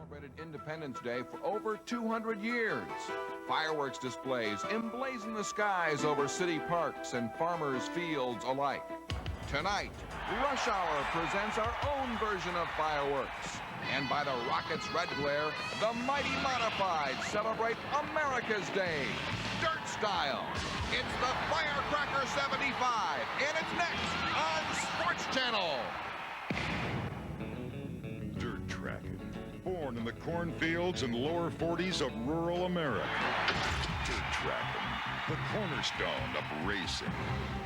Celebrated Independence Day for over 200 years. Fireworks displays emblazon the skies over city parks and farmers' fields alike. Tonight, Rush Hour presents our own version of fireworks. And by the rocket's red glare, the mighty modifieds celebrate America's Day, dirt style. It's the Firecracker 75, and it's next on Sports Channel. Dirt tracking, born in the cornfields and lower 40s of rural America. Dirt tracking, the cornerstone of racing.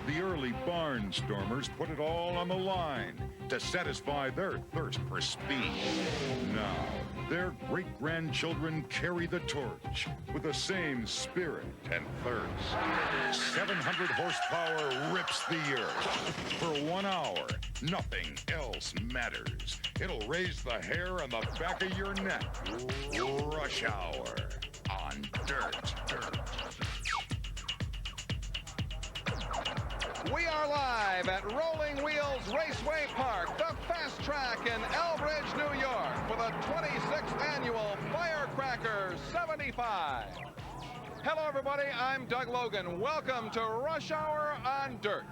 The early barnstormers put it all on the line to satisfy their thirst for speed. Now, their great-grandchildren carry the torch with the same spirit and thirst. 700 horsepower rips the earth. For 1 hour, nothing else matters. It'll raise the hair on the back of your neck. Rush Hour on Dirt. We are live at Rolling Wheels Raceway Park, the fast track in Elbridge, New York, for the 26th annual Firecracker 75. Hello, everybody. I'm Doug Logan. Welcome to Rush Hour on Dirt.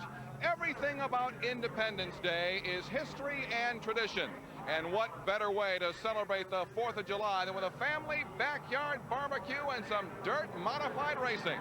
Everything about Independence Day is history and tradition. And what better way to celebrate the 4th of July than with a family backyard barbecue and some dirt modified racing.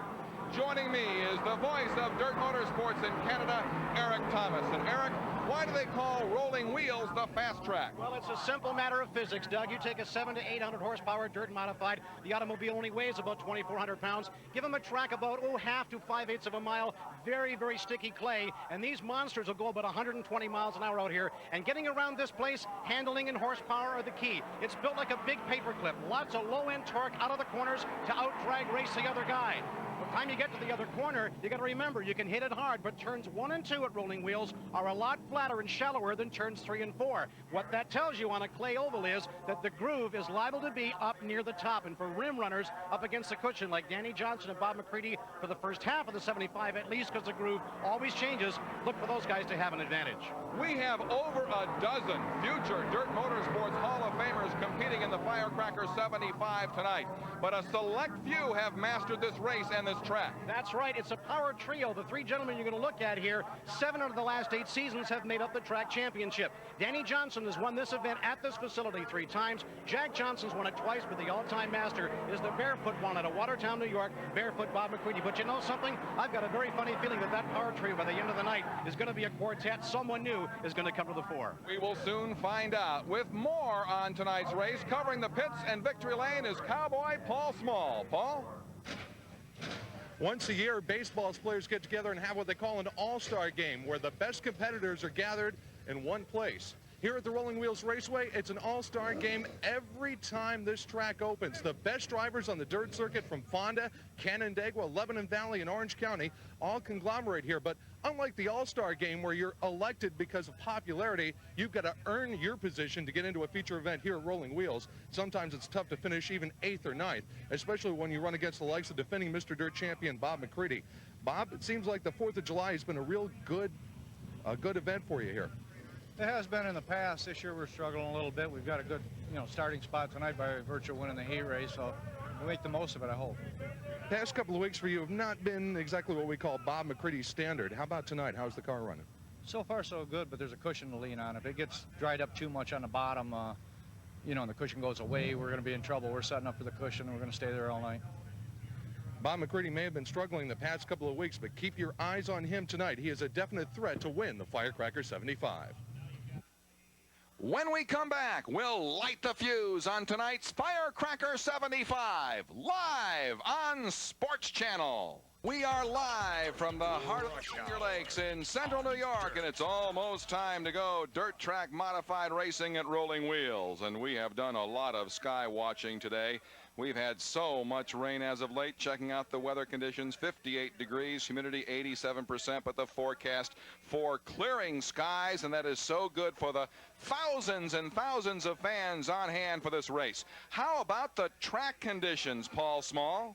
Joining me is the voice of Dirt Motorsports in Canada, Eric Thomas. And Eric, why do they call Rolling Wheels the fast track? Well, it's a simple matter of physics, Doug. You take a 700 to 800 horsepower dirt modified. The automobile only weighs about 2,400 pounds. Give them a track about, half to 5/8 of a mile. Very, very sticky clay. And these monsters will go about 120 miles an hour out here. And getting around this place, handling and horsepower are the key. It's built like a big paperclip. Lots of low-end torque out of the corners to out-drag race the other guy. By the time you get to the other corner, you got to remember, you can hit it hard, but turns 1 and 2 at Rolling Wheels are a lot flatter and shallower than turns 3 and 4. What that tells you on a clay oval is that the groove is liable to be up near the top, and for rim runners up against the cushion like Danny Johnson and Bob McCready for the first half of the 75 at least, because the groove always changes, look for those guys to have an advantage. We have over a dozen future Dirt Motorsports Hall of Famers competing in the Firecracker 75 tonight, but a select few have mastered this race and this track. That's right. It's a power trio. The 3 gentlemen you're going to look at here, 7 out of the last 8 seasons have made up the track championship. Danny Johnson has won this event at this facility 3 times. Jack Johnson's won it twice, but the all-time master is the barefoot one out of Watertown, New York, barefoot Bob McCready. But you know something? I've got a very funny feeling that that power trio by the end of the night is going to be a quartet. Someone new is going to come to the fore. We will soon find out. With more on tonight's race, covering the pits and victory lane is Cowboy Paul Szmal. Paul? Once a year, baseball players get together and have what they call an all-star game, where the best competitors are gathered in one place. Here at the Rolling Wheels Raceway, it's an all-star game every time this track opens. The best drivers on the dirt circuit from Fonda, Canandaigua, Lebanon Valley, and Orange County all conglomerate here. But unlike the all-star game where you're elected because of popularity, you've got to earn your position to get into a feature event here at Rolling Wheels. Sometimes it's tough to finish even 8th or 9th, especially when you run against the likes of defending Mr. Dirt champion Bob McCready. Bob, it seems like the 4th of July has been a real good event for you here. It has been in the past. This year we're struggling a little bit. We've got a good, starting spot tonight by virtue of winning the heat race, so we'll make the most of it, I hope. Past couple of weeks for you have not been exactly what we call Bob McCready's standard. How about tonight? How's the car running? So far so good, but there's a cushion to lean on. If it gets dried up too much on the bottom, and the cushion goes away, we're going to be in trouble. We're setting up for the cushion, and we're going to stay there all night. Bob McCready may have been struggling the past couple of weeks, but keep your eyes on him tonight. He is a definite threat to win the Firecracker 75. When we come back, we'll light the fuse on tonight's Firecracker 75, live on Sports Channel. We are live from the heart of the Finger Lakes in central New York, and it's almost time to go dirt track modified racing at Rolling Wheels. And we have done a lot of sky watching today. We've had so much rain as of late. Checking out the weather conditions, 58 degrees, humidity 87%, but the forecast for clearing skies, and that is so good for the thousands and thousands of fans on hand for this race. How about the track conditions, Paul Szmal?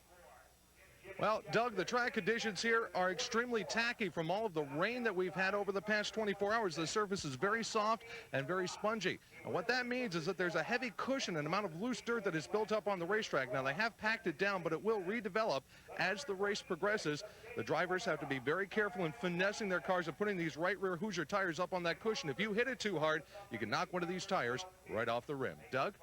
Well, Doug, the track conditions here are extremely tacky from all of the rain that we've had over the past 24 hours. The surface is very soft and very spongy. And what that means is that there's a heavy cushion, an amount of loose dirt that is built up on the racetrack. Now, they have packed it down, but it will redevelop as the race progresses. The drivers have to be very careful in finessing their cars and putting these right rear Hoosier tires up on that cushion. If you hit it too hard, you can knock one of these tires right off the rim. Doug?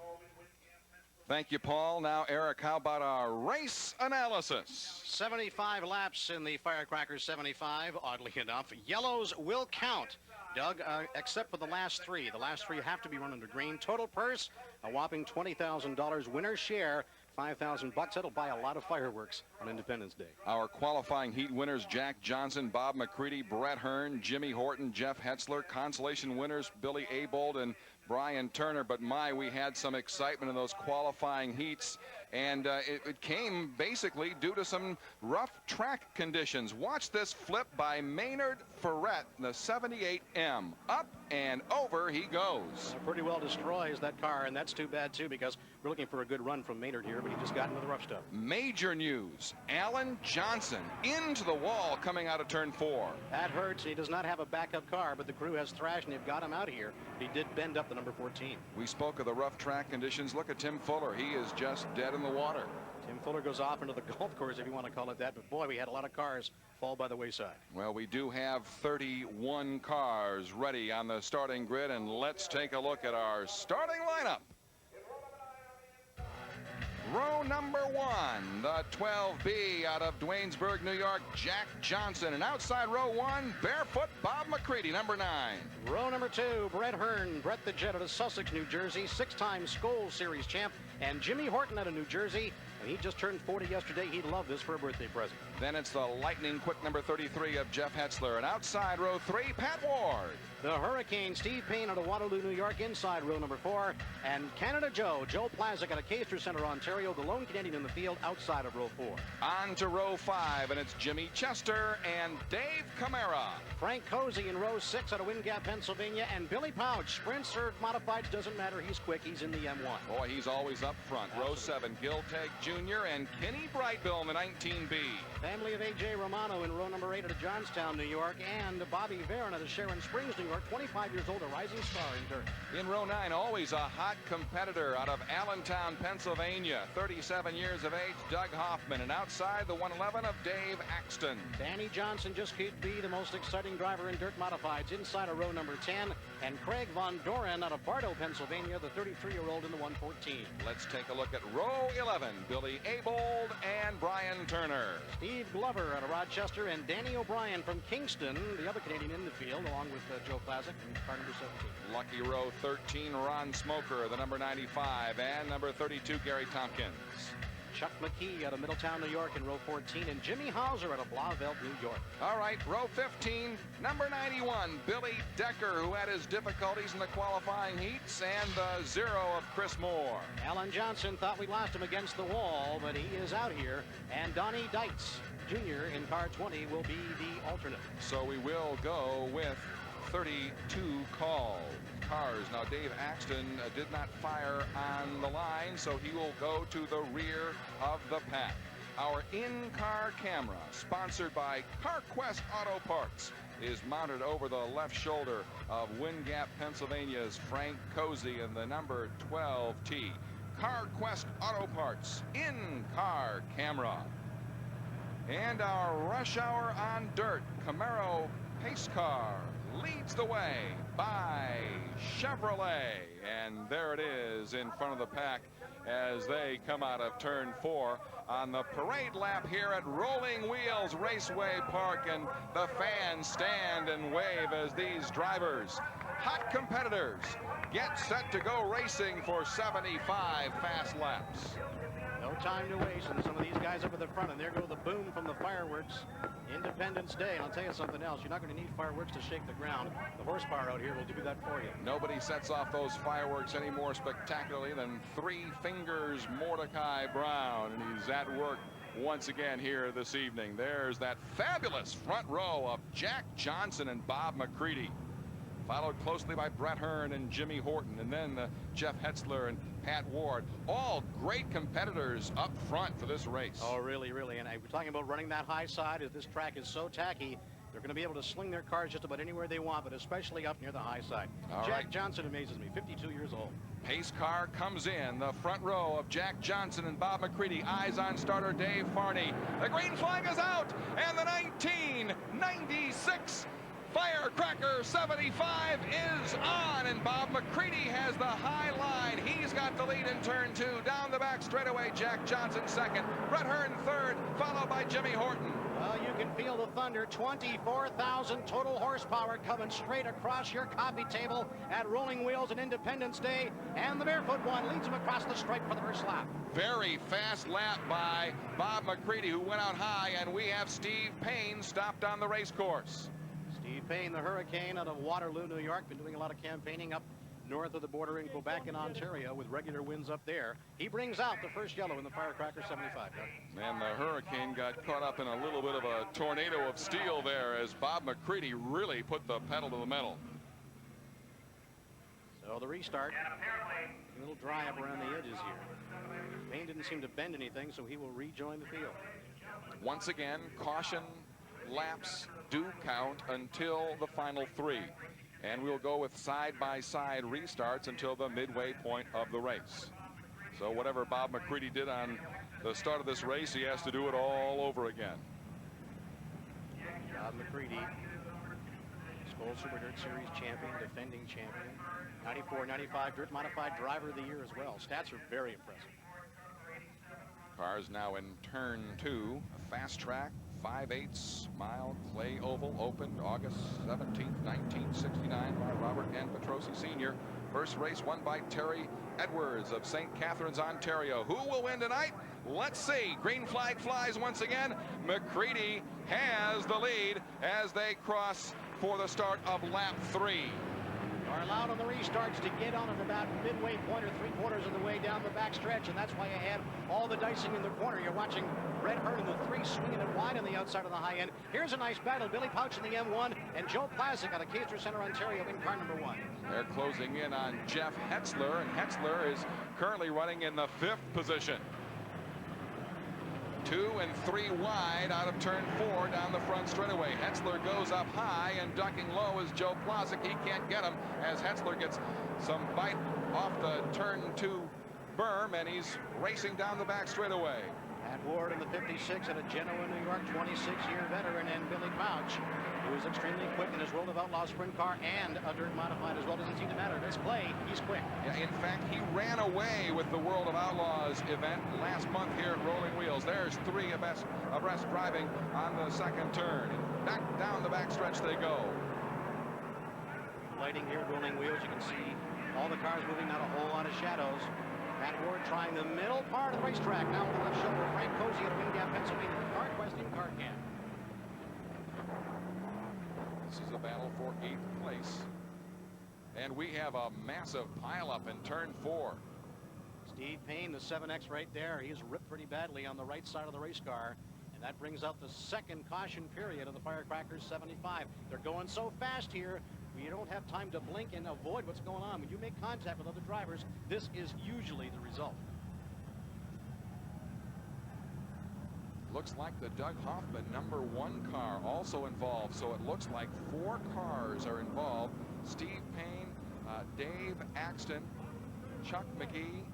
Thank you, Paul. Now, Eric, how about our race analysis? 75 laps in the Firecracker 75, oddly enough. Yellows will count, Doug, except for the last three. The last three have to be run under green. Total purse, a whopping $20,000. Winner's share, $5,000. That'll buy a lot of fireworks on Independence Day. Our qualifying heat winners, Jack Johnson, Bob McCready, Brett Hearn, Jimmy Horton, Jeff Hetzler. Consolation winners, Billy Abold and Brian Turner. But my, we had some excitement in those qualifying heats, and it came basically due to some rough track conditions. Watch this flip by Maynard Ferret, the 78M. Up and over he goes. Pretty well destroys that car, and that's too bad too, because we're looking for a good run from Maynard here, but he just got into the rough stuff. Major news, Alan Johnson into the wall coming out of turn 4. That hurts. He does not have a backup car, but the crew has thrashed and they've got him out of here. He did bend up the number 14. We spoke of the rough track conditions. Look at Tim Fuller. He is just dead in the water. Tim Fuller goes off into the golf course, if you want to call it that, but boy, we had a lot of cars fall by the wayside. Well, we do have 31 cars ready on the starting grid, and let's take a look at our starting lineup. Row number 1, the 12B out of Duanesburg, New York, Jack Johnson. And outside row 1, barefoot Bob McCready, number 9. Row number 2, Brett Hearn, Brett the Jet out of Sussex, New Jersey, 6-time Skoal Series champ, and Jimmy Horton out of New Jersey. And he just turned 40 yesterday. He'd love this for a birthday present. Then it's the lightning quick number 33 of Jeff Hetzler. And outside row 3, Pat Ward. The Hurricane, Steve Payne out of Waterloo, New York, inside row number 4. And Canada Joe Plazik out of Caister Center, Ontario, the lone Canadian in the field outside of row 4. On to row 5, and it's Jimmy Chester and Dave Camara. Frank Cozy in row 6 out of Wind Gap, Pennsylvania, and Billy Pouch. Sprints or modifieds, doesn't matter. He's quick. He's in the M1. Boy, he's always up front. Absolutely. Row 7, Gil Tag Jr. and Kenny Brightbill in the 19B. Family of A.J. Romano in row number 8 out of Johnstown, New York, and Bobby Varon out of Sharon Springs, New York, 25 years old, a rising star in dirt. In row 9, always a hot competitor out of Allentown, Pennsylvania, 37 years of age, Doug Hoffman, and outside the 111 of Dave Axton. Danny Johnson just could be the most exciting driver in dirt modifieds inside of row number 10, and Craig Von Doren out of Bartow, Pennsylvania, the 33-year-old in the 114. Let's take a look at row 11, Billy Abold and Brian Turner. Steve Glover out of Rochester and Danny O'Brien from Kingston, the other Canadian in the field, along with Joe Plazik in car number 17. Lucky row 13, Ron Smoker, the number 95, and number 32, Gary Tompkins. Chuck McKee out of Middletown, New York in row 14, and Jimmy Hauser out of Blauvelt, New York. All right, row 15, number 91, Billy Decker, who had his difficulties in the qualifying heats, and the 0 of Chris Moore. Alan Johnson thought we lost him against the wall, but he is out here, and Donnie Dietz Jr. in car 20 will be the alternate. So we will go with 32 cars. Now, Dave Axton did not fire on the line, so he will go to the rear of the pack. Our in-car camera, sponsored by CarQuest Auto Parts, is mounted over the left shoulder of Wind Gap, Pennsylvania's Frank Cozy in the number 12T. CarQuest Auto Parts, in-car camera. And our rush hour on dirt, Camaro pace car leads the way by Chevrolet, and there it is in front of the pack as they come out of turn 4 on the parade lap here at Rolling Wheels Raceway Park, and the fans stand and wave as these drivers, hot competitors, get set to go racing for 75 fast laps. No time to waste, and some of these guys up at the front, and there go the boom from the fireworks. Independence Day, and I'll tell you something else. You're not going to need fireworks to shake the ground. The horsepower out here will do that for you. Nobody sets off those fireworks any more spectacularly than Three Fingers Mordecai Brown, and he's at work once again here this evening. There's that fabulous front row of Jack Johnson and Bob McCready. followed closely by Brett Hearn and Jimmy Horton, and then Jeff Hetzler and Pat Ward. All great competitors up front for this race. Oh, really, really. And we're talking about running that high side. As this track is so tacky, they're going to be able to sling their cars just about anywhere they want, but especially up near the high side. Jack Johnson amazes me, 52 years old. Pace car comes in, the front row of Jack Johnson and Bob McCready. Eyes on starter Dave Farney. The green flag is out, and the 1996 Firecracker 75 is on, and Bob McCready has the high line. He's got the lead in turn 2. Down the back straightaway, Jack Johnson second. Brett Hearn third, followed by Jimmy Horton. Well, you can feel the thunder. 24,000 total horsepower coming straight across your coffee table at Rolling Wheels and Independence Day. And the barefoot one leads him across the stripe for the first lap. Very fast lap by Bob McCready, who went out high, and we have Steve Payne stopped on the race course. Steve Payne, the Hurricane out of Waterloo, New York, been doing a lot of campaigning up north of the border in Quebec and Ontario with regular wins up there. He brings out the first yellow in the Firecracker 75. And the Hurricane got caught up in a little bit of a tornado of steel there as Bob McCready really put the pedal to the metal. So the restart, a little dry up around the edges here. Payne didn't seem to bend anything, so he will rejoin the field. Once again, caution laps do count until the final 3. And we'll go with side-by-side restarts until the midway point of the race. So whatever Bob McCready did on the start of this race, he has to do it all over again. Bob McCready, Skoal Super Dirt Series champion, defending champion, 94-95 Dirt Modified Driver of the Year as well. Stats are very impressive. Cars now in turn 2, a fast track, 5/8 mile clay oval, opened August 17th, 1969 by Robert N. Petrocci Sr. First race won by Terry Edwards of St. Catharines, Ontario. Who will win tonight? Let's see. Green flag flies once again. McCready has the lead as they cross for the start of lap 3. Are allowed on the restarts to get on at about midway point or 3/4 of the way down the back stretch, and that's why you had all the dicing in the corner. You're watching Brett Hearn in the 3 swinging it wide on the outside of the high end. Here's a nice battle. Billy Pouch in the M1 and Joe Plazik out of Caister Center, Ontario in car number 1. They're closing in on Jeff Hetzler, and Hetzler is currently running in the 5th position. 2 and 3 wide out of turn 4 down the front straightaway. Hetzler goes up high, and ducking low is Joe Plazik. He can't get him as Hetzler gets some bite off the turn 2 berm, and he's racing down the back straightaway. Pat Ward in the 56 out of Genoa, New York, 26-year veteran, and Billy Pouch, who is extremely quick in his World of Outlaws sprint car and a dirt modified as well. Doesn't seem to matter. This play, he's quick. Yeah, in fact, he ran away with the World of Outlaws event last month here at Rolling Wheels. There's 3 abreast driving on the second turn. Back down the back stretch they go. Lighting here at Rolling Wheels, you can see all the cars moving, not a whole lot of shadows. Pat Ward trying the middle part of the racetrack. Now on the left shoulder, Frank Cozy out of Wind Gap, Pennsylvania. The car quest in car camp. This is a battle for 8th place. And we have a massive pileup in turn 4. Steve Payne, the 7X right there. He's ripped pretty badly on the right side of the race car. And that brings out the second caution period of the Firecrackers 75. They're going so fast here, you don't have time to blink and avoid what's going on. When you make contact with other drivers, this is usually the result. Looks like the Doug Hoffman number 1 car also involved. So it looks like 4 cars are involved. Steve Payne, Dave Axton, Chuck McGee,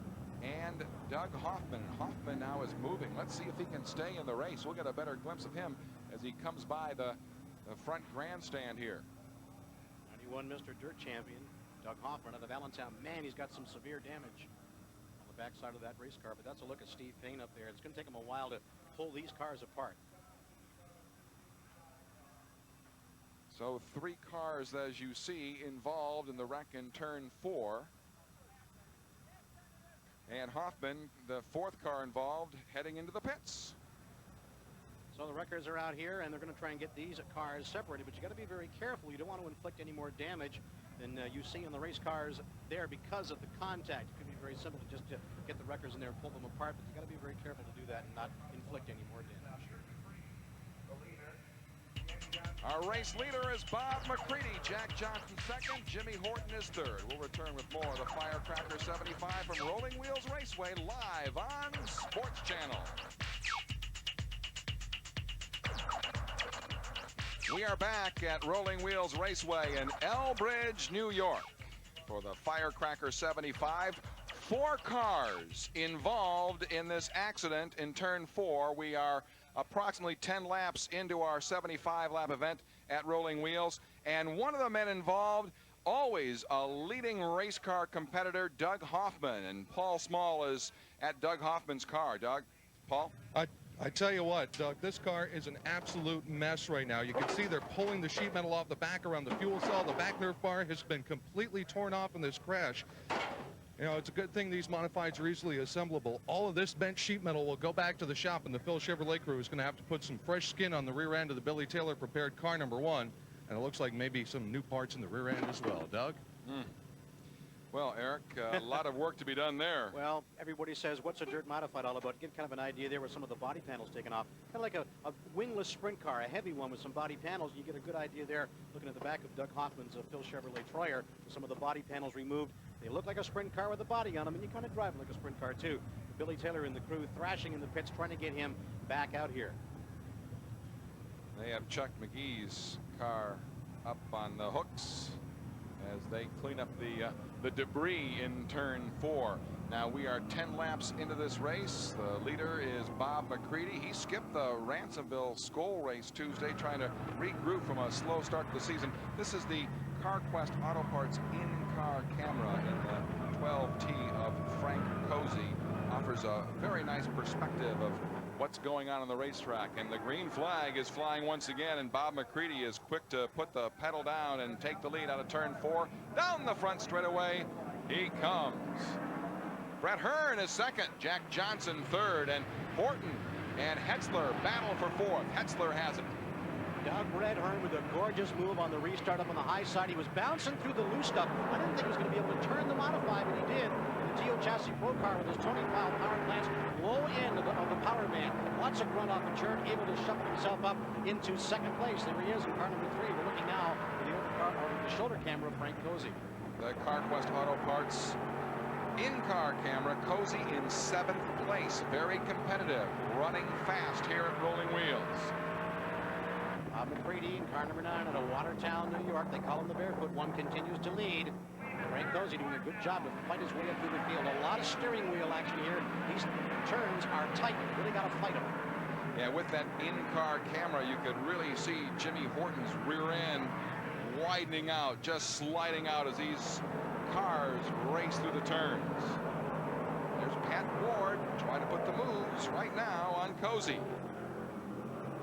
and Doug Hoffman. Hoffman now is moving. Let's see if he can stay in the race. We'll get a better glimpse of him as he comes by the front grandstand here. 91 Mr. Dirt champion, Doug Hoffman out of Allentown. Man, he's got some severe damage on the backside of that race car, but that's a look at Steve Payne up there. It's going to take him a while to pull these cars apart. So 3 cars, as you see, involved in the wreck in turn 4. And Hoffman, the 4th car involved, heading into the pits. So the records are out here, and they're going to try and get these cars separated, but you got to be very careful. You don't want to inflict any more damage than you see in the race cars there because of the contact. It could be very simple to just to get the records in there and pull them apart, but you got to be very careful to do that and not inflict any more damage. Our race leader is Bob McCready. Jack Johnson second. Jimmy Horton is third. We'll return with more of the Firecracker 75 from Rolling Wheels Raceway live on Sports Channel. We are back at Rolling Wheels Raceway in Elbridge, New York for the Firecracker 75. 4 cars involved in this accident in turn 4. We are approximately 10 laps into our 75-lap event at Rolling Wheels, and one of the men involved, always a leading race car competitor, Doug Hoffman, and Paul Szmal is at Doug Hoffman's car. Doug, Paul? I tell you what, Doug, this car is an absolute mess right now. You can see they're pulling the sheet metal off the back around the fuel cell. The back nerf bar has been completely torn off in this crash. You know, it's a good thing these modifieds are easily assemblable. All of this bent sheet metal will go back to the shop, and the Phil Chevrolet crew is going to have to put some fresh skin on the rear end of the Billy Taylor prepared car number 1, and it looks like maybe some new parts in the rear end as well. Doug? Well, Eric, a lot of work to be done there. Well, everybody says, what's a dirt modified all about? Get kind of an idea there with some of the body panels taken off. Kind of like a wingless sprint car, a heavy one with some body panels. You get a good idea there looking at the back of Doug Hoffman's Phil Chevrolet Troyer with some of the body panels removed. They look like a sprint car with a body on them, and you kind of drive them like a sprint car, too. Billy Taylor and the crew thrashing in the pits, trying to get him back out here. They have Chuck McGee's car up on the hooks as they clean up the debris in turn 4. Now we are 10 laps into this race. The leader is Bob McCready. He skipped the Ransomville Skoal race Tuesday, trying to regroup from a slow start to the season. This is the CarQuest Auto Parts in-car camera in the 12T of Frank Cozy. Offers a very nice perspective of what's going on the racetrack, and the green flag is flying once again, and Bob McCready is quick to put the pedal down and take the lead out of turn 4. Down the front straightaway he comes. Brett Hearn is second, Jack Johnson third, and Horton and Hetzler battle for 4th. Hetzler has it. Doug Brett Hearn with a gorgeous move on the restart up on the high side. He was bouncing through the loose stuff. I didn't think he was going to be able to turn the modified, but he did. The Geo Chassis Pro car with his Tony Powell power plants, low end of the power band. Lots of grunt off the churn, able to shuffle himself up into second place. There he is in car number 3. We're looking now at the overcar, or the shoulder camera of Frank Cozy. The CarQuest Auto Parts in-car camera, Cozy in 7th place. Very competitive, running fast here at Rolling Wheels. Bob McCready in car number 9 out of Watertown, New York. They call him the Barefoot One, continues to lead. Frank Cozy doing a good job to fight his way up through the field. A lot of steering wheel action here. These turns are tight. You really got to fight them. Yeah, with that in-car camera, you could really see Jimmy Horton's rear end widening out, just sliding out as these cars race through the turns. There's Pat Ward trying to put the moves right now on Cozy.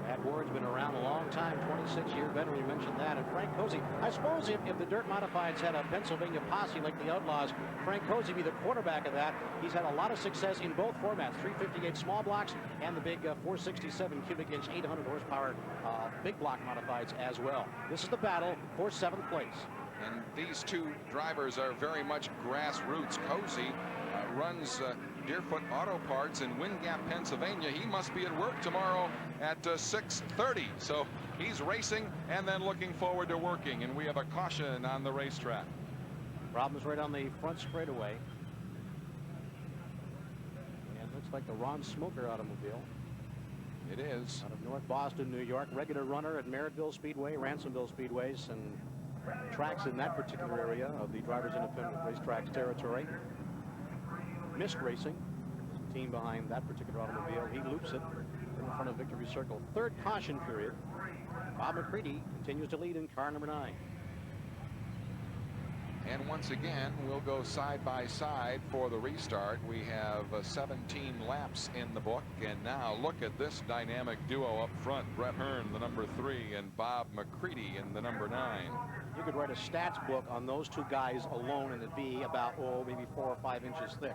Pat Ward's been around a long time, 26-year veteran, you mentioned that. And Frank Cozy, I suppose if the Dirt Modifieds had a Pennsylvania posse like the Outlaws, Frank Cozy be the quarterback of that. He's had a lot of success in both formats, 358 small blocks and the big 467 cubic inch, 800 horsepower big block modifieds as well. This is the battle for 7th place. And these two drivers are very much grassroots. Cozy runs Deerfoot Auto Parts in Wind Gap, Pennsylvania. He must be at work tomorrow at 6:30. So he's racing and then looking forward to working. And we have a caution on the racetrack. Problems right on the front straightaway. And looks like the Ron Smoker automobile. It is. Out of North Boston, New York. Regular runner at Merrittville Speedway, Ransomville Speedways, and tracks in that particular area of the Drivers Independent Racetracks territory. Missed Racing is the team behind that particular automobile. He loops it in front of Victory Circle. 3rd caution period. Bob McCready continues to lead in car number 9. And once again, we'll go side by side for the restart. We have 17 laps in the book. And now look at this dynamic duo up front. Brett Hearn, the number 3, and Bob McCready in the number 9. You could write a stats book on those two guys alone, and it'd be about, maybe 4 or 5 inches thick.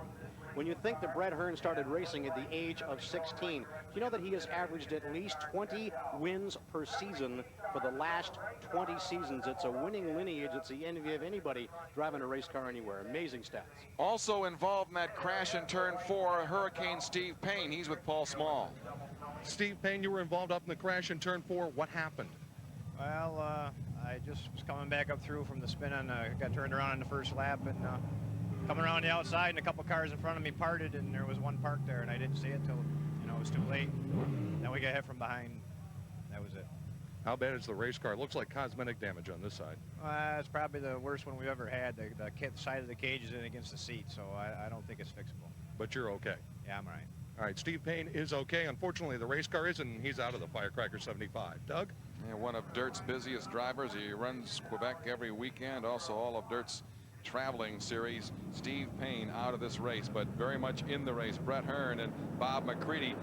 When you think that Brett Hearn started racing at the age of 16, do you know that he has averaged at least 20 wins per season for the last 20 seasons? It's a winning lineage. It's the envy of anybody driving a race car anywhere. Amazing stats. Also involved in that crash in turn 4, Hurricane Steve Payne. He's with Paul Szmal. Steve Payne, you were involved up in the crash in turn 4. What happened? Well, I just was coming back up through from the spin and got turned around in the first lap, and coming around the outside, and a couple cars in front of me parted, and there was one parked there, and I didn't see it till, you know, it was too late. Then we got hit from behind. That was it. How bad is the race car? It looks like cosmetic damage on this side. It's probably the worst one we've ever had. The side of the cage is in against the seat, so I don't think it's fixable. But you're okay. Yeah, I'm all right. All right, Steve Payne is okay. Unfortunately, the race car isn't, and he's out of the Firecracker 75. Doug? Yeah, one of Dirt's busiest drivers. He runs Quebec every weekend, also all of Dirt's traveling series. Steve Payne out of this race, but very much in the race. Brett Hearn and Bob McCready.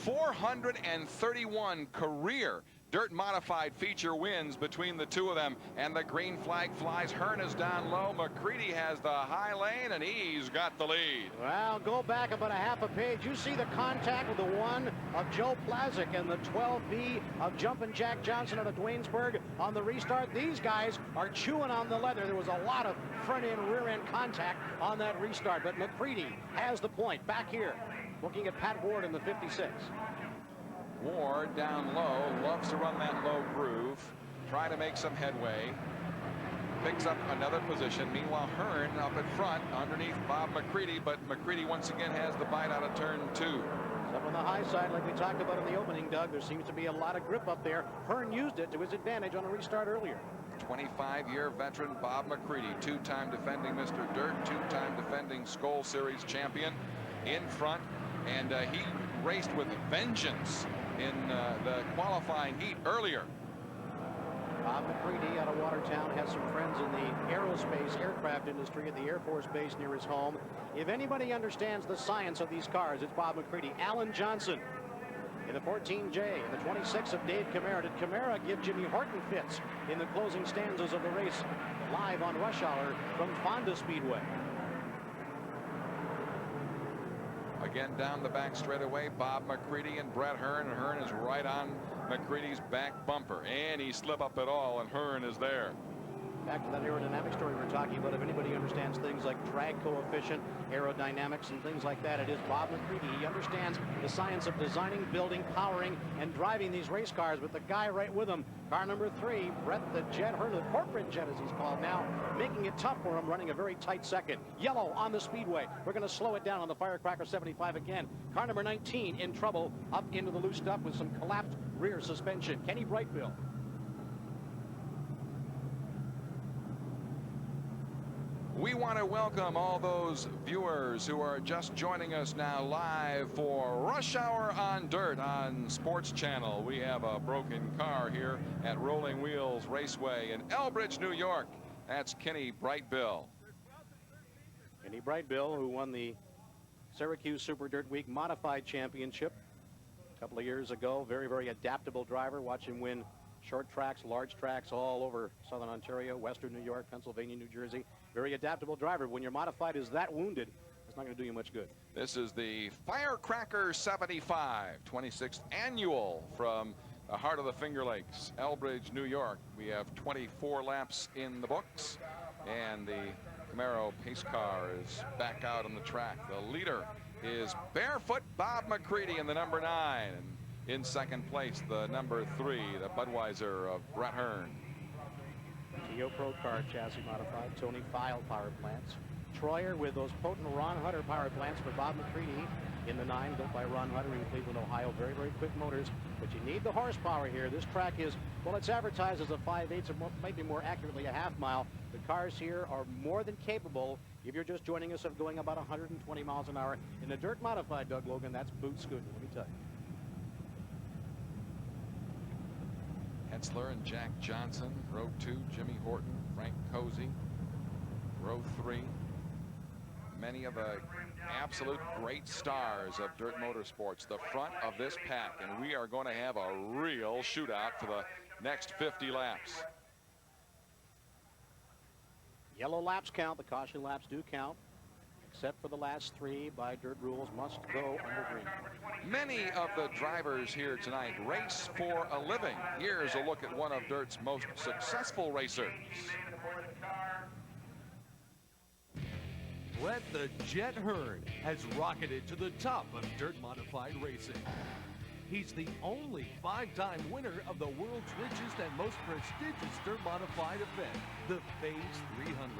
431 career Dirt Modified feature wins between the two of them, and the green flag flies. Hearn is down low. McCready has the high lane, and he's got the lead. Well, go back about a half a page. You see the contact with the 1 of Joe Plazik and the 12B of Jumpin' Jack Johnson out of Dwaynesburg on the restart. These guys are chewing on the leather. There was a lot of front-end, rear-end contact on that restart, but McCready has the point. Back here, looking at Pat Ward in the 56. Ward down low, loves to run that low groove, try to make some headway, picks up another position. Meanwhile, Hearn up in front underneath Bob McCready, but McCready once again has the bite out of turn 2. Up on the high side, like we talked about in the opening, Doug, there seems to be a lot of grip up there. Hearn used it to his advantage on a restart earlier. 25-year veteran Bob McCready, two-time defending Mr. Dirt, two-time defending Skoal Series champion, in front, and he raced with vengeance in the qualifying heat earlier. Bob McCready out of Watertown has some friends in the aerospace aircraft industry at the Air Force Base near his home. If anybody understands the science of these cars, it's Bob McCready. Alan Johnson in the 14J and the 26 of Dave Camara. Did Camara give Jimmy Horton fits in the closing stanzas of the race live on Rush Hour from Fonda Speedway? Again down the back straightaway, Bob McCready and Brett Hearn. And Hearn is right on McCready's back bumper. And he slip up at all, and Hearn is there. Back to that aerodynamic story we were talking about. If anybody understands things like drag coefficient, aerodynamics, and things like that, it is Bob McCready. He understands the science of designing, building, powering, and driving these race cars with the guy right with him. Car number 3, Brett the Jet Hearn, the corporate jet as he's called now, making it tough for him, running a very tight second. Yellow on the speedway. We're going to slow it down on the Firecracker 75 again. Car number 19 in trouble, up into the loose stuff with some collapsed rear suspension. Kenny Brightbill. We want to welcome all those viewers who are just joining us now live for Rush Hour on Dirt on Sports Channel. We have a broken car here at Rolling Wheels Raceway in Elbridge, New York. That's Kenny Brightbill. Kenny Brightbill, who won the Syracuse Super Dirt Week Modified Championship a couple of years ago. Very, very adaptable driver. Watch him win short tracks, large tracks all over Southern Ontario, Western New York, Pennsylvania, New Jersey. Very adaptable driver. When your modified is that wounded, it's not going to do you much good. This is the Firecracker 75, 26th annual from the heart of the Finger Lakes, Elbridge, New York. We have 24 laps in the books, and the Camaro pace car is back out on the track. The leader is barefoot Bob McCready in the number 9. And in second place, the number 3, the Budweiser of Brett Hearn. Geo Pro car chassis modified, Tony File power plants. Troyer with those potent Ron Hutter power plants for Bob McCready in the 9, built by Ron Hutter in Cleveland, Ohio. Very, very quick motors, but you need the horsepower here. This track is, well, it's advertised as a 5/8, or maybe more accurately a half mile. The cars here are more than capable, if you're just joining us, of going about 120 miles an hour. In the dirt modified, Doug Logan, that's boot scooting, let me tell you. Hetzler and Jack Johnson, row 2, Jimmy Horton, Frank Cozy, row 3. Many of the absolute great stars of dirt motorsports, the front of this pack, and we are going to have a real shootout for the next 50 laps. Yellow laps count, the caution laps do count, except for the last 3 by dirt rules, must go under green. Many of the drivers here tonight race for a living. Here's a look at one of dirt's most successful racers. Brett the Jet Hearn has rocketed to the top of dirt modified racing. He's the only 5-time winner of the world's richest and most prestigious dirt modified event, the Phase 300.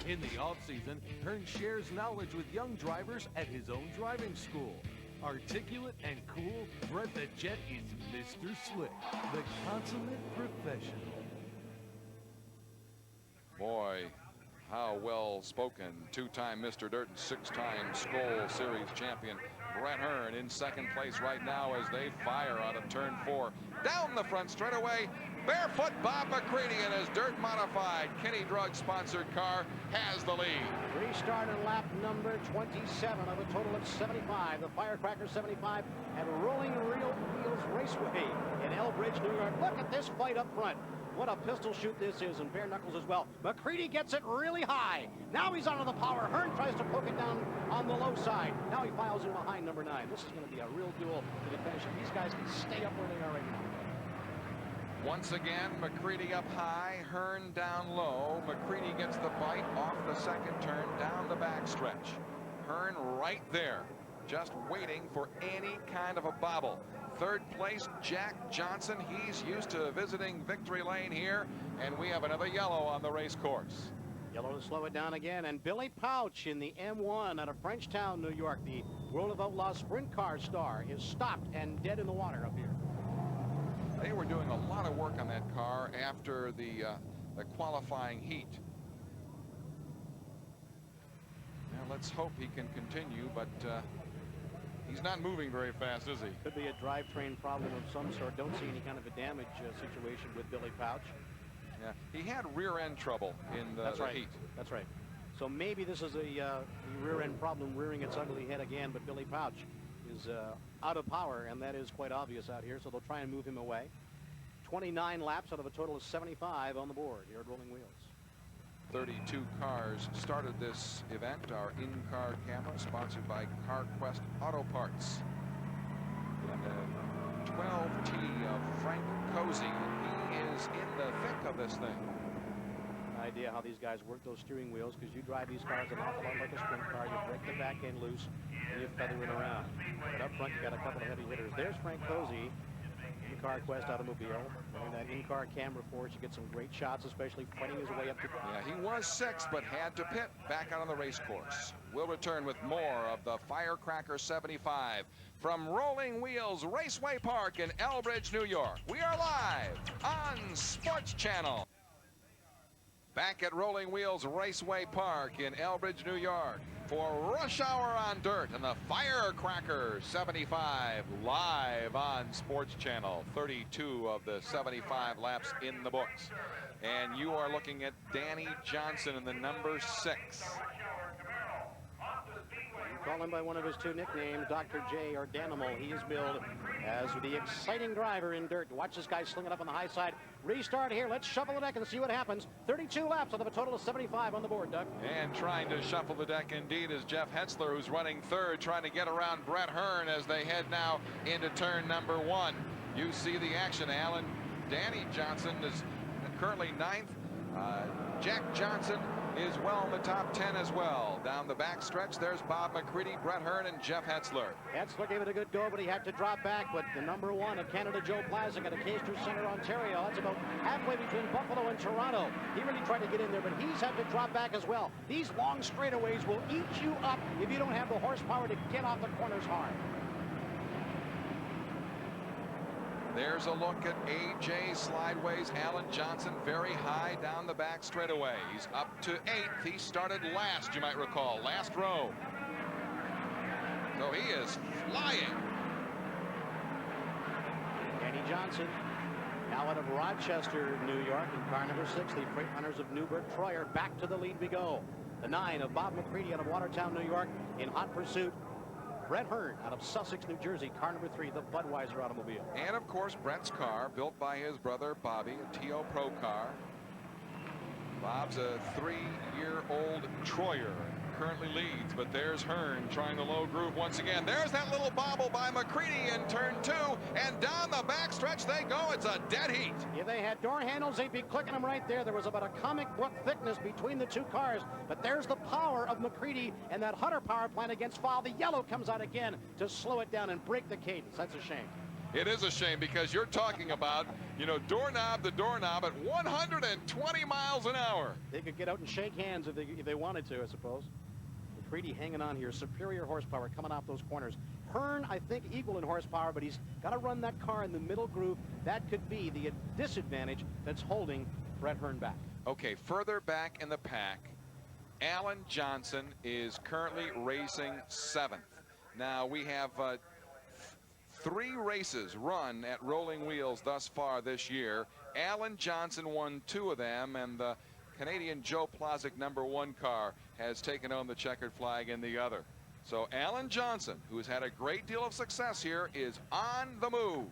In the off-season, Hearn shares knowledge with young drivers at his own driving school. Articulate and cool, Bret the Jet is Mr. Slick, the consummate professional. Boy, how well spoken. 2-time Mr. Dirt and 6-time Skoal Series champion Bret Hearn in second place right now as they fire out of turn 4. Down the front straightaway, barefoot Bob McCready in his dirt modified Kenny Drug sponsored car has the lead. Restart in lap number 27 of a total of 75. The Firecracker 75 at Rolling Wheels Raceway in Elbridge, New York. Look at this fight up front. What a pistol shoot this is, and bare knuckles as well. McCready gets it really high. Now he's onto the power. Hearn tries to poke it down on the low side. Now he files in behind number 9. This is going to be a real duel to the finish. These guys can stay up where they are right now. Once again, McCready up high, Hearn down low. McCready gets the bite off the second turn down the backstretch. Hearn right there, just waiting for any kind of a bobble. Third place, Jack Johnson. He's used to visiting victory lane here, and we have another yellow on the race course. Yellow to slow it down again, and Billy Pouch in the M1 out of Frenchtown, New York, the World of Outlaws sprint car star, is stopped and dead in the water up here. They were doing a lot of work on that car after the qualifying heat. Now let's hope he can continue, but he's not moving very fast, is he? Could be a drivetrain problem of some sort. Don't see any kind of a damage situation with Billy Pouch. Yeah, he had rear end trouble in the heat. That's right. So maybe this is a rear end problem rearing its ugly head again, but Billy Pouch is out of power, and that is quite obvious out here, so they'll try and move him away. 29 laps out of a total of 75 on the board here at Rolling Wheels. 32 cars started this event. Our in-car camera sponsored by CarQuest Auto Parts. And a 12T of Frank Cozy. He is in the thick of this thing. Idea how these guys work those steering wheels, because you drive these cars an awful lot like a sprint car. You break the back end loose and you feather it around. But up front you got a couple of heavy hitters. There's Frank Cozy in CarQuest automobile. Running that in-car camera for us, you get some great shots, especially fighting his way up to... Yeah, he was 6th, but had to pit back out on the race course. We'll return with more of the Firecracker 75 from Rolling Wheels Raceway Park in Elbridge, New York. We are live on Sports Channel. Back at Rolling Wheels Raceway Park in Elbridge, New York for Rush Hour on Dirt and the Firecracker 75 live on Sports Channel. 32 of the 75 laps in the books. And you are looking at Danny Johnson in the number 6. Call him by one of his 2 nicknames, Dr. J or Danimal. He is billed as the exciting driver in dirt. Watch this guy sling it up on the high side. Restart here. Let's shuffle the deck and see what happens. 32 laps out of a total of 75 on the board, Doug. And trying to shuffle the deck indeed is Jeff Hetzler, who's running 3rd, trying to get around Bret Hearn as they head now into turn number 1. You see the action, Alan. Danny Johnson is currently 9th. Jack Johnson is well in the top 10 as well. Down the back stretch, there's Bob McCready, Bret Hearn, and Jeff Hetzler. Hetzler gave it a good go, but he had to drop back. But the number 1 at Canada Joe Plaza at Castro Center, Ontario. That's about halfway between Buffalo and Toronto. He really tried to get in there, but he's had to drop back as well. These long straightaways will eat you up if you don't have the horsepower to get off the corners hard. There's a look at A.J. Slideways. Alan Johnson very high down the back straightaway. He's up to 8th. He started last, you might recall, last row. So he is flying. Danny Johnson, now out of Rochester, New York, in car number 6, the Freight Hunters of Newburgh Troyer. Back to the lead we go. The 9 of Bob McCready out of Watertown, New York, in hot pursuit. Bret Hearn out of Sussex, New Jersey, car number 3, the Budweiser automobile. And of course, Bret's car, built by his brother Bobby, a TO Pro car. Bob's a 3-year-old Troyer, currently leads, but there's Hearn trying the low groove once again. There's that little bobble by McCready in turn 2, and down the backstretch they go. It's a dead heat. If they had door handles, they'd be clicking them right there. There was about a comic book thickness between the 2 cars, but there's the power of McCready and that Hunter power plant against Fowle. The yellow comes out again to slow it down and break the cadence. That's a shame. It is a shame because you're talking about, you know, doorknob to doorknob at 120 miles an hour. They could get out and shake hands if they wanted to, I suppose. McCready hanging on here. Superior horsepower coming off those corners. Hearn, I think, equal in horsepower, but he's got to run that car in the middle groove. That could be the disadvantage that's holding Brett Hearn back. Okay, further back in the pack, Alan Johnson is currently racing 7th. Now, we have 3 races run at Rolling Wheels thus far this year. Alan Johnson won 2 of them, and the Canadian Joe Plosick #1 car has taken on the checkered flag in the other. So Alan Johnson, who's had a great deal of success here, is on the move.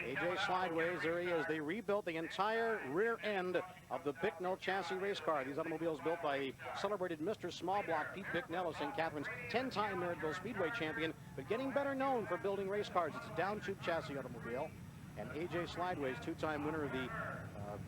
AJ Slideways, there he is. They rebuilt the entire rear end of the Bicknell chassis race car. These automobiles built by celebrated Mr. Small Block Pete Bicknell of St. Catharines, 10-time Marysville Speedway champion, but getting better known for building race cars. It's a down tube chassis automobile. And AJ Slideways, 2-time winner of the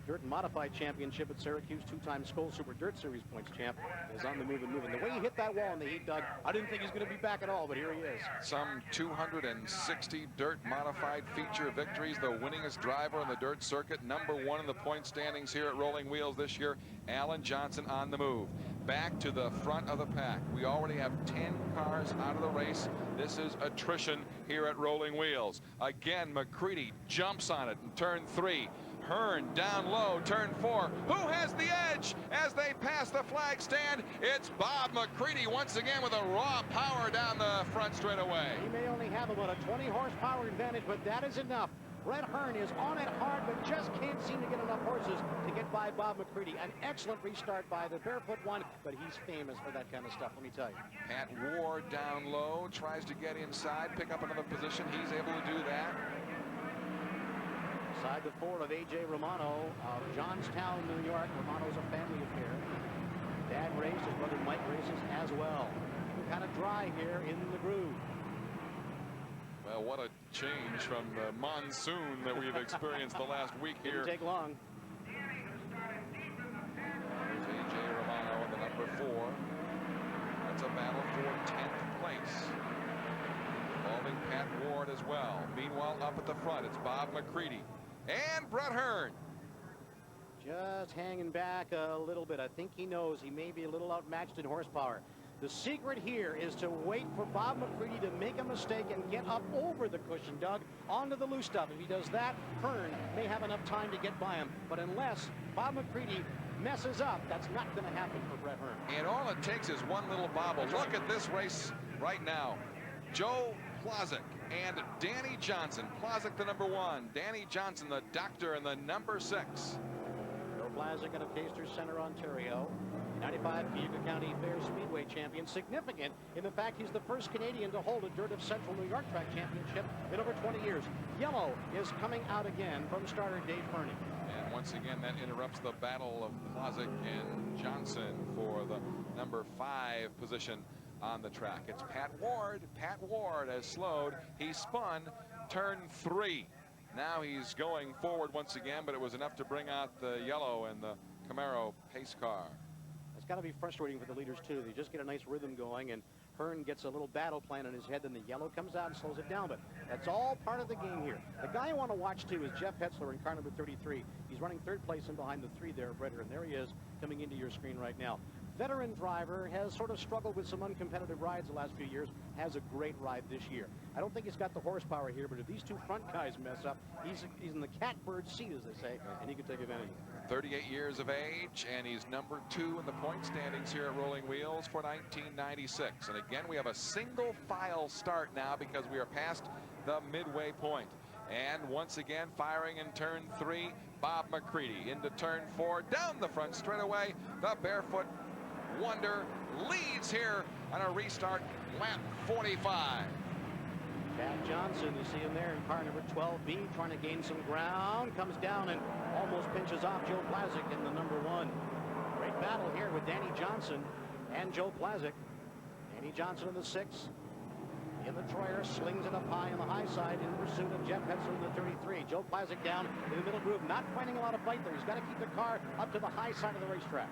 Dirt and Modified Championship at Syracuse, 2-time Skoal Super Dirt Series points champ, is on the move and moving. The way he hit that wall in the heat, Doug, I didn't think he was going to be back at all, but here he is. Some 260 Dirt Modified feature victories, the winningest driver on the dirt circuit, #1 in the point standings here at Rolling Wheels this year. Alan Johnson on the move. Back to the front of the pack. We already have 10 cars out of the race. This is attrition here at Rolling Wheels. Again, McCready jumps on it in turn 3. Hearn down low, turn 4. Who has the edge as they pass the flag stand? It's Bob McCready once again with a raw power down the front straightaway. He may only have about a 20 horsepower advantage, but that is enough. Brett Hearn is on it hard, but just can't seem to get enough horses to get by Bob McCready. An excellent restart by the barefoot one, but he's famous for that kind of stuff, let me tell you. Pat Ward down low, tries to get inside, pick up another position. He's able to do that. Side the 4 of A.J. Romano of Johnstown, New York. Romano's a family affair. Dad raced, his brother Mike races as well. Kind of dry here in the groove. Well, what a change from the monsoon that we've experienced the last week here. Didn't take long. There's A.J. Romano in the #4. That's a battle for 10th place. Involving Pat Ward as well. Meanwhile, up at the front, it's Bob McCready and Brett Hearn. Just hanging back a little bit. I think he knows he may be a little outmatched in horsepower. The secret here is to wait for Bob McCready to make a mistake and get up over the cushion, Doug, onto the loose stuff. If he does that, Hearn may have enough time to get by him. But unless Bob McCready messes up, that's not going to happen for Brett Hearn. And all it takes is one little bobble. Look at this race right now. Joe Plosick and Danny Johnson. Plosick the #1. Danny Johnson, the doctor, and the #6. Joe Plosick out of Casters Center, Ontario. 95 Cayuga County Fair Speedway champion. Significant in the fact he's the first Canadian to hold a Dirt of Central New York track championship in over 20 years. Yellow is coming out again from starter Dave Fernie. And once again, that interrupts the battle of Plosick and Johnson for the #5 position on the track. It's Pat Ward. Pat Ward has slowed. He spun turn 3. Now he's going forward once again, but it was enough to bring out the yellow and the Camaro pace car. It's got to be frustrating for the leaders too. They just get a nice rhythm going, and Hearn gets a little battle plan in his head, then the yellow comes out and slows it down. But that's all part of the game here. The guy I want to watch too is Jeff Hetzler in car #33. He's running 3rd place in behind the 3 there, Brett Hearn. There he is coming into your screen right now. Veteran driver, has sort of struggled with some uncompetitive rides the last few years, has a great ride this year. I don't think he's got the horsepower here, but if these 2 front guys mess up, he's in the catbird seat, as they say, and he can take advantage of it. 38 years of age, and he's #2 in the point standings here at Rolling Wheels for 1996. And again, we have a single file start now because we are past the midway point. And once again, firing in turn 3, Bob McCready into turn 4, down the front straightaway. The barefoot wonder leads here on a restart, lap 45. Chad Johnson, you see him there in car #12B, trying to gain some ground, comes down and almost pinches off Joe Plosick in the #1. Great battle here with Danny Johnson and Joe Plosick. Danny Johnson in the 6. In the Troyer, slings it up high on the high side in pursuit of Jeff Hetzler in the 33. Joe Plosick down in the middle groove, not finding a lot of bite there. He's got to keep the car up to the high side of the racetrack.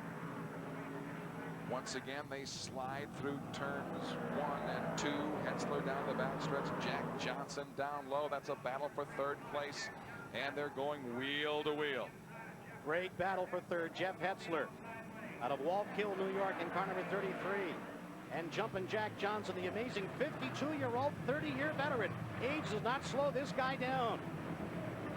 Once again, they slide through turns 1 and 2. Hetzler down the backstretch. Jack Johnson down low. That's a battle for third place. And they're going wheel to wheel. Great battle for third. Jeff Hetzler out of Wallkill, New York, in car number 33. And jumping Jack Johnson, the amazing 52-year-old, 30-year veteran. Age does not slow this guy down.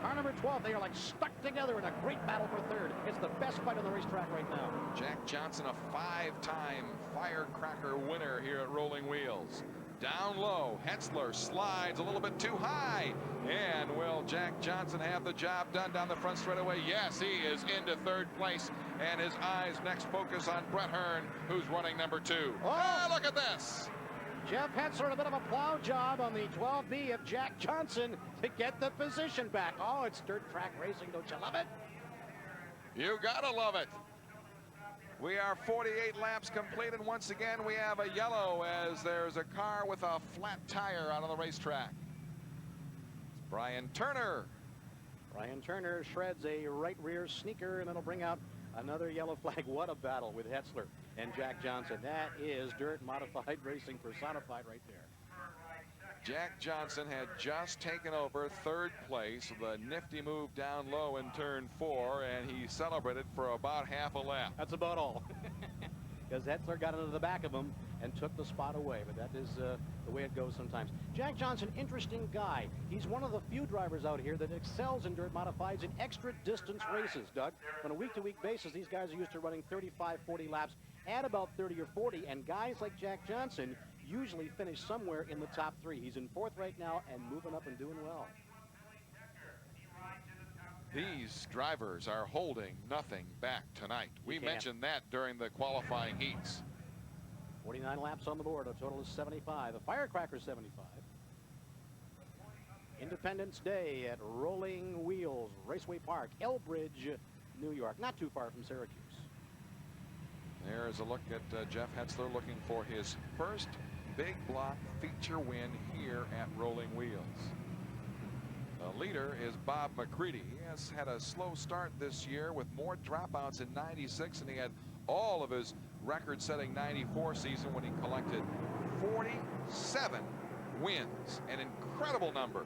Car number 12, they are like stuck together in a great battle for third. It's the best fight on the racetrack right now. Jack Johnson, a 5-time Firecracker winner here at Rolling Wheels. Down low, Hetzler slides a little bit too high. And will Jack Johnson have the job done down the front straightaway? Yes, he is into third place. And his eyes next focus on Brett Hearn, who's running number 2. Oh, look at this. Jeff Hetzler, a bit of a plow job on the 12B of Jack Johnson to get the position back. Oh, it's dirt track racing. Don't you love it? You gotta love it. We are 48 laps complete, and once again we have a yellow as there's a car with a flat tire out on the racetrack. It's Brian Turner. Brian Turner shreds a right rear sneaker, and it'll bring out another yellow flag. What a battle with Hetzler and Jack Johnson. That is dirt modified racing personified right there. Jack Johnson had just taken over third place with a nifty move down low in turn 4, and he celebrated for about half a lap. That's about all. Because Hetzler got into the back of him and took the spot away, but that is the way it goes sometimes. Jack Johnson, interesting guy. He's one of the few drivers out here that excels in dirt modifieds in extra distance races, Doug. On a week-to-week basis, these guys are used to running 35, 40 laps at about 30 or 40, and guys like Jack Johnson usually finish somewhere in the top 3. He's in 4th right now and moving up and doing well. These drivers are holding nothing back tonight. We mentioned that during the qualifying heats. 49 laps on the board. A total is 75. A Firecracker 75. Independence Day at Rolling Wheels Raceway Park, Elbridge, New York. Not too far from Syracuse. There's a look at Jeff Hetzler looking for his first big block feature win here at Rolling Wheels. The leader is Bob McCready. He has had a slow start this year with more dropouts in 96, and he had all of his record-setting 94 season when he collected 47 wins. An incredible number.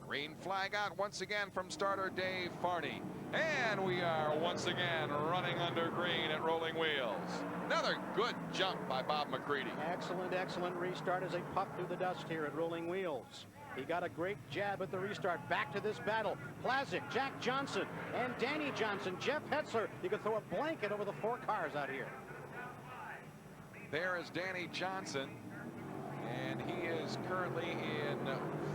Green flag out once again from starter Dave Farney. And we are once again running under green at Rolling Wheels. Another good jump by Bob McCready. Excellent, excellent restart as they puff through the dust here at Rolling Wheels. He got a great jab at the restart. Back to this battle. Plazik, Jack Johnson, and Danny Johnson. Jeff Hetzler. You could throw a blanket over the 4 cars out here. There is Danny Johnson, and he is currently in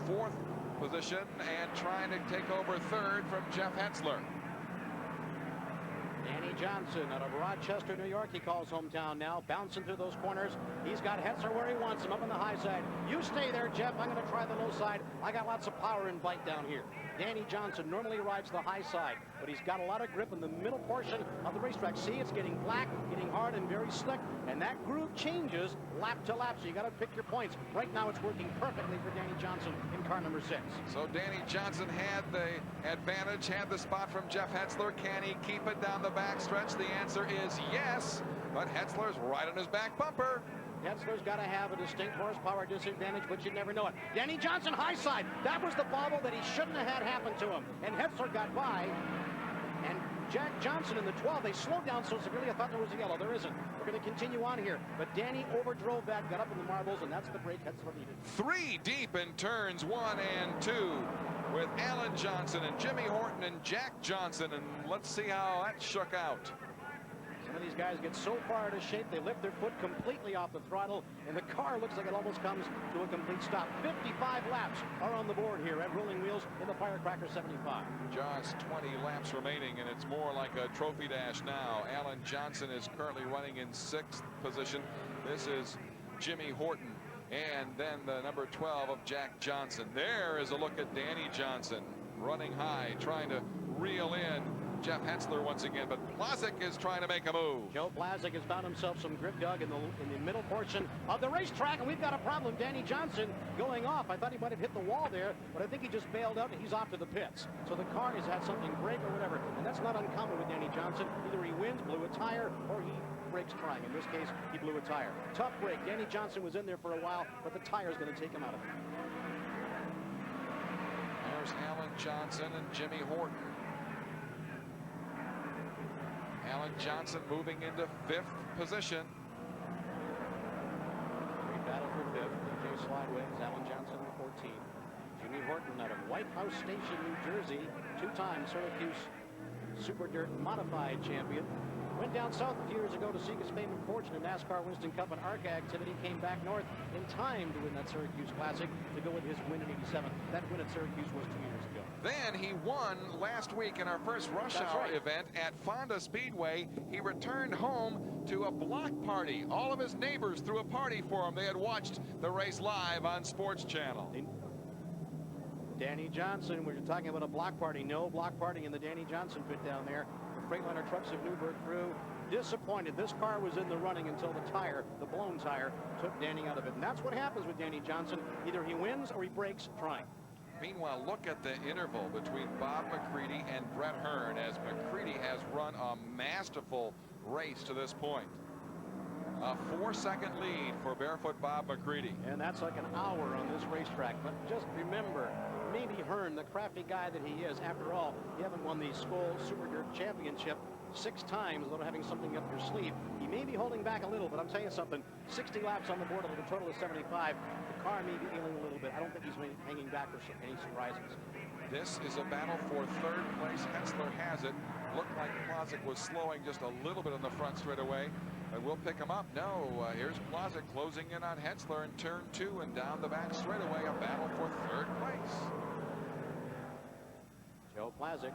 4th position and trying to take over 3rd from Jeff Hetzler. Danny Johnson out of Rochester, New York. He calls hometown now, bouncing through those corners. He's got Hetzler where he wants him, up on the high side. You stay there, Jeff. I'm going to try the low side. I got lots of power and bite down here. Danny Johnson normally rides the high side, but he's got a lot of grip in the middle portion of the racetrack. See, it's getting black, getting hard, and very slick, and that groove changes lap to lap, so you got to pick your points. Right now, it's working perfectly for Danny Johnson in car number 6. So Danny Johnson had the advantage, had the spot from Jeff Hetzler. Can he keep it down the backstretch? The answer is yes, but Hetzler's right on his back bumper. Hetzler's got to have a distinct horsepower disadvantage, but you never know it. Danny Johnson, high side. That was the bobble that he shouldn't have had happen to him. And Hetzler got by. And Jack Johnson in the 12, they slowed down so severely I thought there was a yellow. There isn't. We're going to continue on here. But Danny overdrove that, got up in the marbles, and that's the break Hetzler needed. 3 deep in turns 1 and 2 with Alan Johnson and Jimmy Horton and Jack Johnson. And let's see how that shook out. Some of these guys get so far out of shape, they lift their foot completely off the throttle, and the car looks like it almost comes to a complete stop. 55 laps are on the board here at Rolling Wheels in the Firecracker 75. Just 20 laps remaining, and it's more like a trophy dash now. Alan Johnson is currently running in 6th position. This is Jimmy Horton, and then the number 12 of Jack Johnson. There is a look at Danny Johnson running high, trying to reel in Jeff Hetzler once again, but Plazik is trying to make a move. Joe Plazik has found himself some grip, Doug, in the middle portion of the racetrack, and we've got a problem. Danny Johnson going off. I thought he might have hit the wall there, but I think he just bailed out, and he's off to the pits. So the car has had something break or whatever, and that's not uncommon with Danny Johnson. Either he wins, blew a tire, or he breaks trying. In this case, he blew a tire. Tough break. Danny Johnson was in there for a while, but the tire's going to take him out of it. There's Alan Johnson and Jimmy Horton. Alan Johnson moving into 5th position. Great battle for 5th. AJ Slideway is Alan Johnson in 14. Jimmy Horton out of White House Station, New Jersey, 2-time Syracuse Super Dirt Modified champion. Went down south a few years ago to seek his fame and fortune in NASCAR Winston Cup and ARCA activity. Came back north in time to win that Syracuse Classic to go with his win in '87. That win at Syracuse was 2 years ago. Then he won last week in our first rush hour event at Fonda Speedway. He returned home to a block party. All of his neighbors threw a party for him. They had watched the race live on Sports Channel. Danny Johnson, we were talking about a block party. No block party in the Danny Johnson pit down there. The Freightliner trucks of Newburgh crew disappointed. This car was in the running until the tire, the blown tire, took Danny out of it. And that's what happens with Danny Johnson. Either he wins or he breaks trying. Meanwhile, look at the interval between Bob McCready and Brett Hearn as McCready has run a masterful race to this point. A 4-second lead for Barefoot Bob McCready. And that's like an hour on this racetrack. But just remember, maybe Hearn, the crafty guy that he is, after all, you haven't won the Skoal Super Dirt Championship 6 times without having something up your sleeve. He may be holding back a little, but I'm telling you something, 60 laps on the board with a total of 75. The car may be ailing a little bit. I don't think he's hanging back for any surprises. This is a battle for 3rd place. Hetzler has it. Looked like Plazek was slowing just a little bit on the front straightaway. But we'll pick him up. No, here's Plazek closing in on Hetzler in turn 2 and down the back straightaway. A battle for 3rd place. Joe Plazek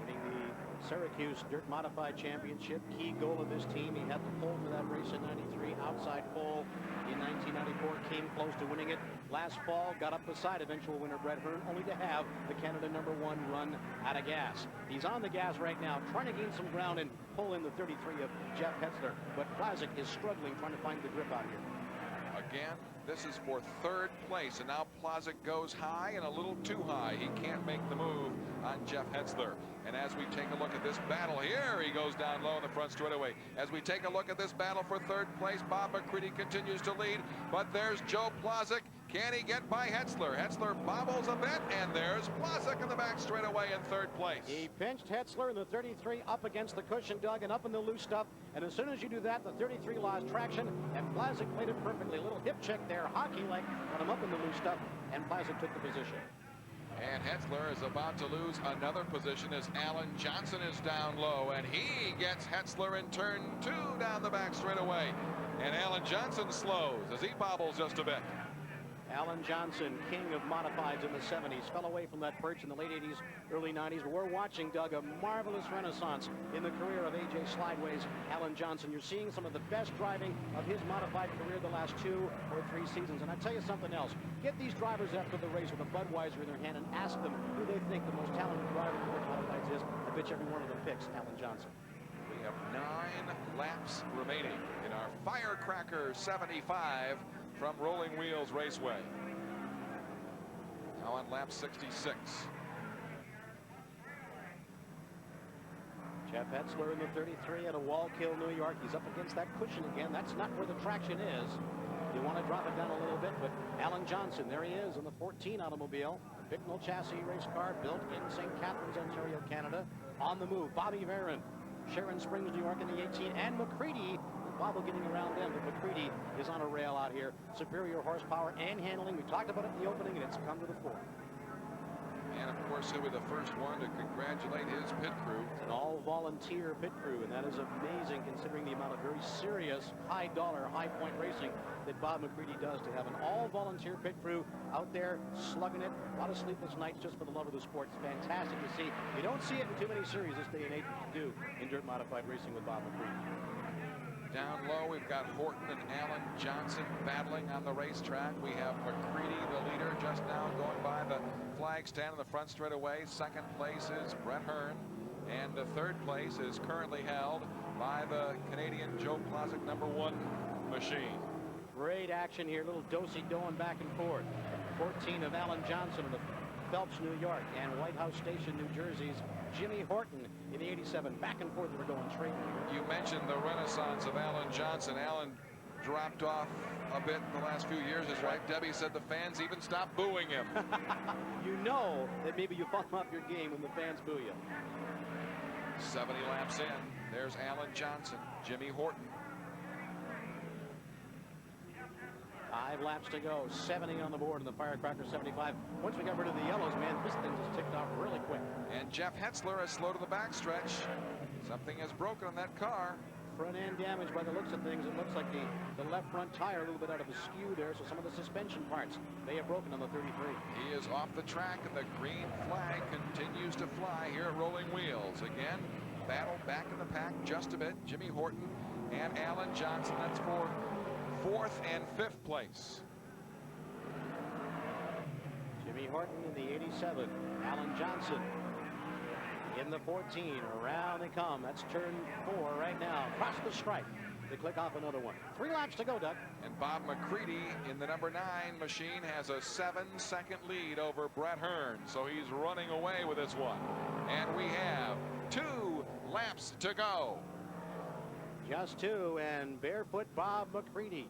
winning the Syracuse Dirt Modified Championship. Key goal of this team. He had the pole for that race in '93. Outside pole in 1994. Came close to winning it last fall. Got up beside eventual winner Brett Hearn, only to have the Canada #1 run out of gas. He's on the gas right now, trying to gain some ground and pull in the 33 of Jeff Hetzler. But Plazek is struggling, trying to find the grip out here. Again, this is for 3rd place, and now Plazek goes high and a little too high. He can't make the move on Jeff Hetzler. And as we take a look at this battle here, he goes down low in the front straightaway. As we take a look at this battle for 3rd place, Bob McCready continues to lead, but there's Joe Plazek. Can he get by Hetzler? Hetzler bobbles a bit, and there's Plazek in the back straightaway in 3rd place. He pinched Hetzler in the 33 up against the cushion, Doug, and up in the loose stuff. And as soon as you do that, the 33 lost traction, and Plazek played it perfectly. A little hip check there, hockey-like, got him up in the loose stuff, and Plazek took the position. And Hetzler is about to lose another position as Alan Johnson is down low, and he gets Hetzler in turn 2 down the back straightaway. And Alan Johnson slows as he bobbles just a bit. Alan Johnson, king of modifieds in the 70s, fell away from that perch in the late 80s, early 90s. But we're watching, Doug, a marvelous renaissance in the career of AJ Slideway's Alan Johnson. You're seeing some of the best driving of his modified career the last 2 or 3 seasons. And I tell you something else. Get these drivers after the race with a Budweiser in their hand and ask them who they think the most talented driver in the modifieds is. I bet you every one of them picks Alan Johnson. We have 9 laps remaining in our Firecracker 75 from Rolling Wheels Raceway. Now on lap 66. Jeff Hetzler in the 33 at a Wallkill, New York. He's up against that cushion again. That's not where the traction is. You want to drop it down a little bit, but Alan Johnson, there he is in the 14 automobile. A Bicknell chassis race car built in St. Catharines, Ontario, Canada. On the move, Bobby Varon, Sharon Springs, New York in the 18, and McCready. Bobble getting around them, but McCready is on a rail out here. Superior horsepower and handling. We talked about it in the opening, and it's come to the fore. And of course, he'll be the first one to congratulate his pit crew. It's an all-volunteer pit crew, and that is amazing considering the amount of very serious, high-dollar, high-point racing that Bob McCready does. To have an all-volunteer pit crew out there slugging it, a lot of sleepless nights just for the love of the sport. It's fantastic to see. You don't see it in too many series this day and age, but you do in dirt modified racing with Bob McCready. Down low, we've got Horton and Alan Johnson battling on the racetrack. We have McCready, the leader, just now going by the flag stand in the front straightaway. 2nd place is Brett Hearn, and the 3rd place is currently held by the Canadian Joe Plazek #1 machine. Great action here, little do-si-doing back and forth. 14 of Alan Johnson of the Phelps, New York, and White House Station, New Jersey's Jimmy Horton in the 87. Back and forth, we're going straight. You mentioned the renaissance of Alan Johnson. Alan dropped off a bit in the last few years. His wife Debbie said the fans even stopped booing him. You know that maybe you fall off your game when the fans boo you. 70 laps in. There's Alan Johnson, Jimmy Horton. 5 laps to go. 70 on the board in the Firecracker 75. Once we got rid of the yellows, man, this thing just ticked off really quick. And Jeff Hetzler is slow to the backstretch. Something has broken on that car. Front end damage by the looks of things. It looks like the left front tire a little bit out of the skew there, so some of the suspension parts may have broken on the 33. He is off the track, and the green flag continues to fly here at Rolling Wheels. Again, battle back in the pack just a bit. Jimmy Horton and Alan Johnson. That's for 4th and 5th place. Jimmy Horton in the 87. Alan Johnson in the 14. Around they come. That's turn 4 right now. Across the stripe. They click off another one. 3 laps to go, Doug. And Bob McCready in the number 9 machine has a 7-second lead over Brett Hearn. So he's running away with this one. And we have 2 laps to go. Just 2, and barefoot Bob McCready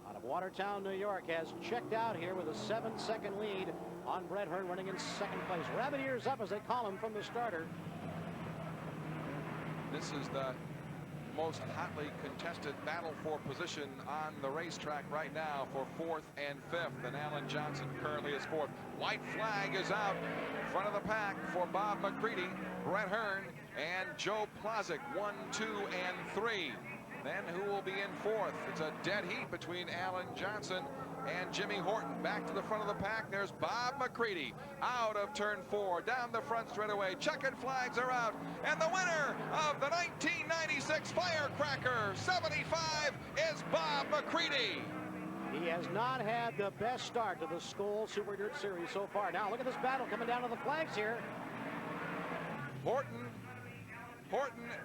out of Watertown, New York, has checked out here with a 7-second lead on Brett Hearn, running in 2nd place. Rabbit ears up, as they call him, from the starter. This is the most hotly contested battle for position on the racetrack right now for 4th and 5th, and Alan Johnson currently is 4th. White flag is out in front of the pack for Bob McCready, Brett Hearn, and Joe Plozek, 1, 2, and 3. Then who will be in 4th? It's a dead heat between Alan Johnson and Jimmy Horton. Back to the front of the pack. There's Bob McCready out of turn 4, down the front straightaway. Checkered flags are out, and the winner of the 1996 Firecracker 75 is Bob McCready. He has not had the best start to the Skoal Super Dirt Series so far. Now look at this battle coming down to the flags here. Horton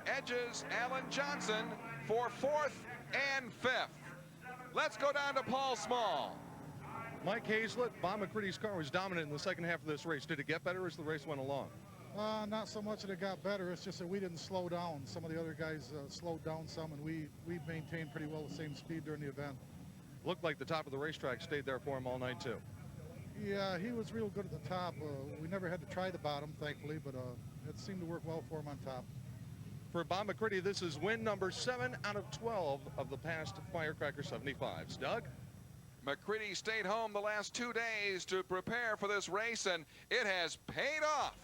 edges Alan Johnson for 4th and 5th. Let's go down to Paul Szmal. Mike Hazlett, Bob McCready's car was dominant in the second half of this race. Did it get better as the race went along? Not so much that it got better. It's just that we didn't slow down. Some of the other guys slowed down some, and we maintained pretty well the same speed during the event. Looked like the top of the racetrack stayed there for him all night, too. Yeah, he was real good at the top. We never had to try the bottom, thankfully, but it seemed to work well for him on top. For Bob McCready, this is win number 7 out of 12 of the past Firecracker 75s. Doug? McCready stayed home the last 2 days to prepare for this race, and it has paid off.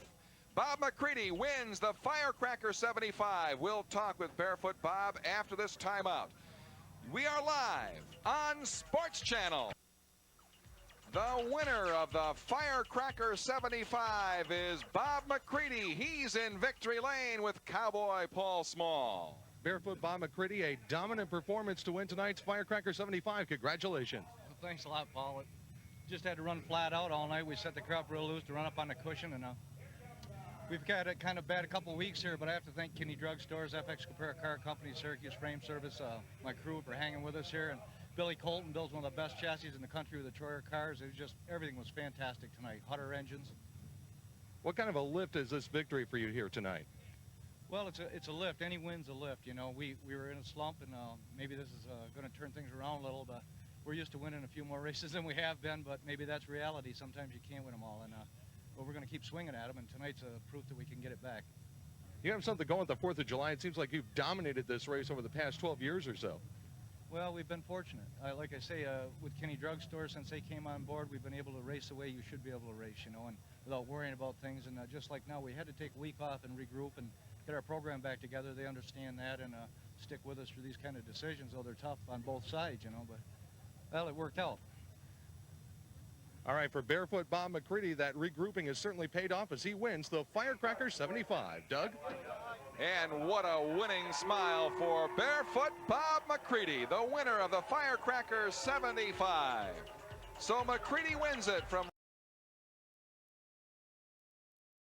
Bob McCready wins the Firecracker 75. We'll talk with Barefoot Bob after this timeout. We are live on Sports Channel. The winner of the Firecracker 75 is Bob McCready. He's in victory lane with Cowboy Paul Szmal. Barefoot Bob McCready, a dominant performance to win tonight's Firecracker 75. Congratulations. Well, thanks a lot, Paul. Just had to run flat out all night. We set the crop real loose to run up on the cushion, and we've got it kind of bad a couple of weeks here, but I have to thank Kinney Drug Stores, FX Compare Car Company, Syracuse Frame Service, my crew for hanging with us here, and Billy Colton builds one of the best chassis in the country with the Troyer cars. It was just, everything was fantastic tonight. Hutter engines. What kind of a lift is this victory for you here tonight? Well, it's a lift. Any win's a lift. You know, we were in a slump, and maybe this is going to turn things around a little, but we're used to winning a few more races than we have been, but maybe that's reality. Sometimes you can't win them all, and but we're going to keep swinging at them, and tonight's a proof that we can get it back. You have something going with the 4th of July. It seems like you've dominated this race over the past 12 years or so. Well, we've been fortunate. Like I say, with Kinney Drug Store, since they came on board, we've been able to race the way you should be able to race, you know, and without worrying about things. And just like now, we had to take a week off and regroup and get our program back together. They understand that and stick with us for these kind of decisions, though they're tough on both sides, you know, but, well, it worked out. All right, for Barefoot Bob McCready, that regrouping has certainly paid off as he wins the Firecracker 75. Doug? And what a winning smile for Barefoot Bob McCready, the winner of the Firecracker 75. So McCready wins it from